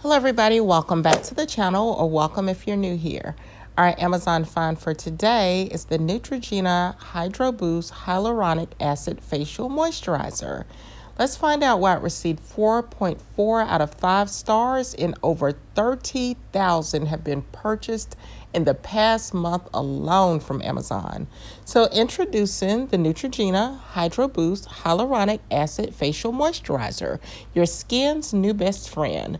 Hello everybody, welcome back to the channel, or welcome if you're new here. Our Amazon find for today is the Neutrogena Hydro Boost Hyaluronic Acid Facial Moisturizer. Let's find out why it received 4.4 out of 5 stars and over 30,000 have been purchased in the past month alone from Amazon. So introducing the Neutrogena Hydro Boost Hyaluronic Acid Facial Moisturizer, your skin's new best friend.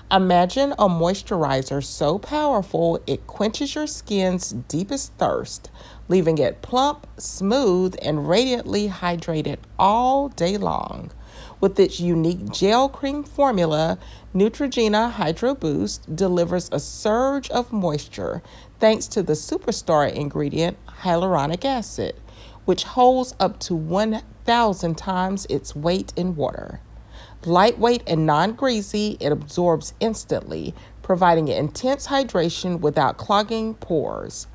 Imagine a moisturizer so powerful it quenches your skin's deepest thirst, leaving it plump, smooth, and radiantly hydrated all day long. With its unique gel cream formula, Neutrogena Hydro Boost delivers a surge of moisture thanks to the superstar ingredient hyaluronic acid, which holds up to 1,000 times its weight in water. Lightweight and non-greasy, it absorbs instantly, providing intense hydration without clogging pores.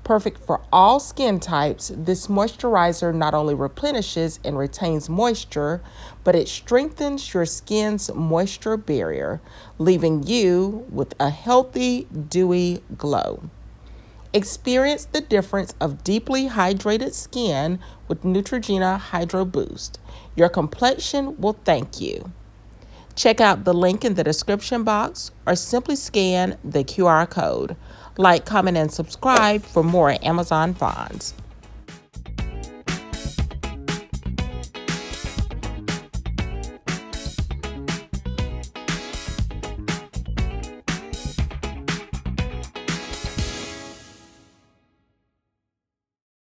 Perfect for all skin types, this moisturizer not only replenishes and retains moisture, but it strengthens your skin's moisture barrier, leaving you with a healthy, dewy glow. Experience the difference of deeply hydrated skin with Neutrogena Hydro Boost. Your complexion will thank you. Check out the link in the description box or simply scan the QR code. Like, comment, and subscribe for more Amazon finds.